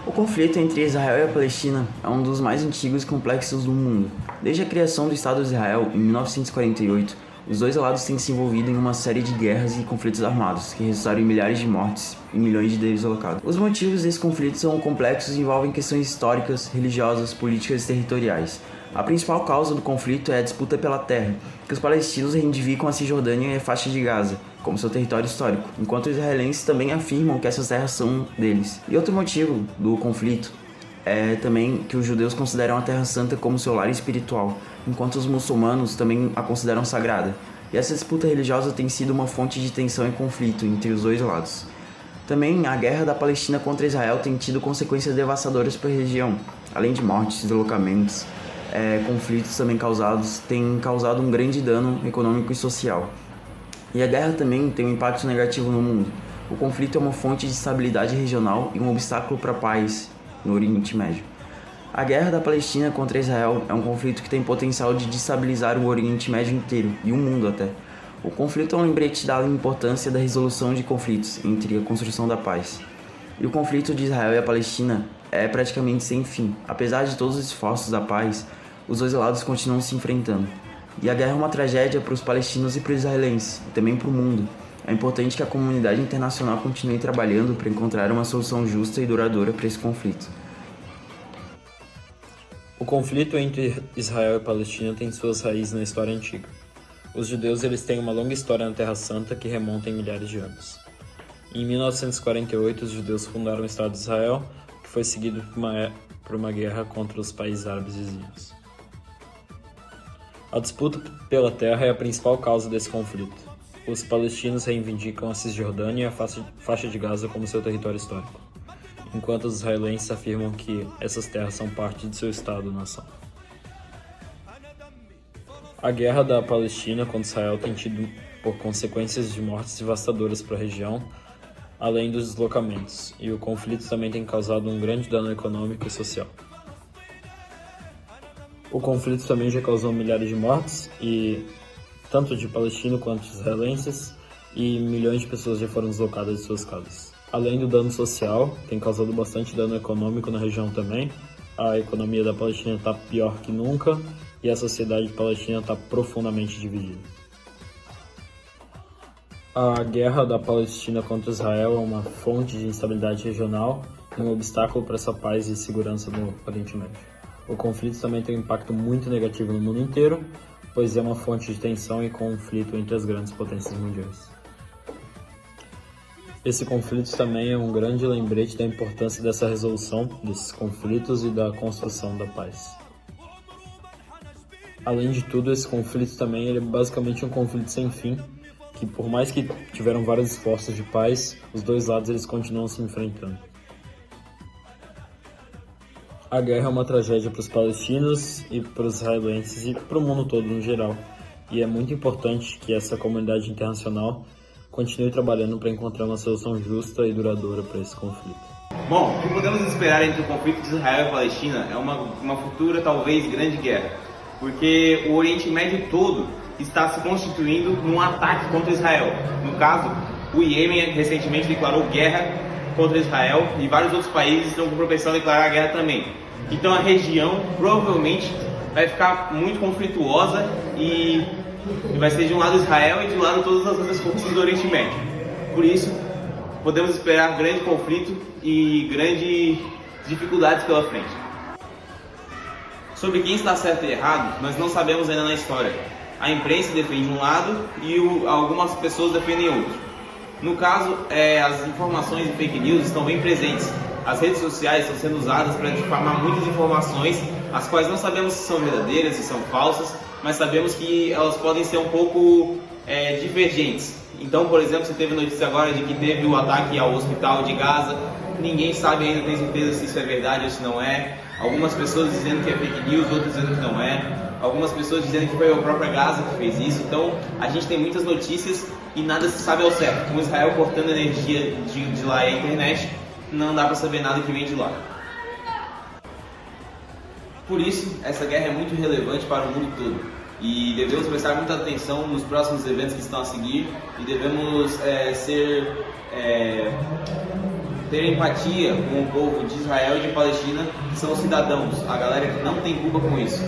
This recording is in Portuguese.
O conflito entre Israel e a Palestina é um dos mais antigos e complexos do mundo. Desde a criação do Estado de Israel, em 1948, os dois lados têm se envolvido em uma série de guerras e conflitos armados, que resultaram em milhares de mortes e milhões de deslocados. Os motivos desse conflito são complexos e envolvem questões históricas, religiosas, políticas e territoriais. A principal causa do conflito é a disputa pela terra, que os palestinos reivindicam a Cisjordânia e a faixa de Gaza como seu território histórico, enquanto os israelenses também afirmam que essas terras são deles. E outro motivo do conflito é também que os judeus consideram a Terra Santa como seu lar espiritual, enquanto os muçulmanos também a consideram sagrada. E essa disputa religiosa tem sido uma fonte de tensão e conflito entre os dois lados. Também a guerra da Palestina contra Israel tem tido consequências devastadoras para a região, além de mortes, deslocamentos, conflitos também têm causado um grande dano econômico e social. E a guerra também tem um impacto negativo no mundo. O conflito é uma fonte de estabilidade regional e um obstáculo para a paz no Oriente Médio. A guerra da Palestina contra Israel é um conflito que tem potencial de destabilizar o Oriente Médio inteiro e o mundo até. O conflito é um lembrete da importância da resolução de conflitos entre a construção da paz. E o conflito de Israel e a Palestina é praticamente sem fim. Apesar de todos os esforços da paz, os dois lados continuam se enfrentando. E a guerra é uma tragédia para os palestinos e para os israelenses, e também para o mundo. É importante que a comunidade internacional continue trabalhando para encontrar uma solução justa e duradoura para esse conflito. O conflito entre Israel e Palestina tem suas raízes na história antiga. Os judeus têm uma longa história na Terra Santa que remonta em milhares de anos. Em 1948, os judeus fundaram o Estado de Israel, que foi seguido por uma guerra contra os países árabes vizinhos. A disputa pela terra é a principal causa desse conflito. Os palestinos reivindicam a Cisjordânia e a faixa de Gaza como seu território histórico, enquanto os israelenses afirmam que essas terras são parte de seu Estado-nação. A guerra da Palestina contra Israel tem tido por consequências de mortes devastadoras para a região, além dos deslocamentos, e o conflito também tem causado um grande dano econômico e social. O conflito também já causou milhares de mortes, tanto de palestinos quanto de israelenses, e milhões de pessoas já foram deslocadas de suas casas. Além do dano social, tem causado bastante dano econômico na região também. A economia da Palestina está pior que nunca e a sociedade palestina está profundamente dividida. A guerra da Palestina contra Israel é uma fonte de instabilidade regional e um obstáculo para essa paz e segurança no Oriente Médio. O conflito também tem um impacto muito negativo no mundo inteiro, pois é uma fonte de tensão e conflito entre as grandes potências mundiais. Esse conflito também é um grande lembrete da importância dessa resolução desses conflitos e da construção da paz. Além de tudo, esse conflito também é basicamente um conflito sem fim, que por mais que tiveram vários esforços de paz, os dois lados continuam se enfrentando. A guerra é uma tragédia para os palestinos e para os israelenses e para o mundo todo no geral. E é muito importante que essa comunidade internacional continue trabalhando para encontrar uma solução justa e duradoura para esse conflito. Bom, o que podemos esperar entre o conflito de Israel e Palestina é uma futura, talvez, grande guerra. Porque o Oriente Médio todo está se constituindo num ataque contra Israel. No caso, o Iêmen recentemente declarou guerra contra Israel e vários outros países estão com propensão a declarar guerra também. Então a região provavelmente vai ficar muito conflituosa e vai ser de um lado Israel e de um lado todas as outras forças do Oriente Médio. Por isso, podemos esperar grande conflito e grandes dificuldades pela frente. Sobre quem está certo e errado, nós não sabemos ainda na história. A imprensa defende um lado e algumas pessoas defendem outro. No caso, as informações e fake news estão bem presentes. As redes sociais estão sendo usadas para difamar muitas informações, as quais não sabemos se são verdadeiras, se são falsas, mas sabemos que elas podem ser um pouco divergentes. Então, por exemplo, você teve notícia agora de que teve o ataque ao hospital de Gaza. Ninguém sabe ainda, tem certeza se isso é verdade ou se não é. Algumas pessoas dizendo que é fake news, outras dizendo que não é. Algumas pessoas dizendo que foi a própria Gaza que fez isso. Então, a gente tem muitas notícias e nada se sabe ao certo. Com Israel cortando energia de lá e a internet, não dá para saber nada que vem de lá. Por isso, essa guerra é muito relevante para o mundo todo e devemos prestar muita atenção nos próximos eventos que estão a seguir e devemos ter empatia com o povo de Israel e de Palestina, que são os cidadãos, a galera que não tem culpa com isso.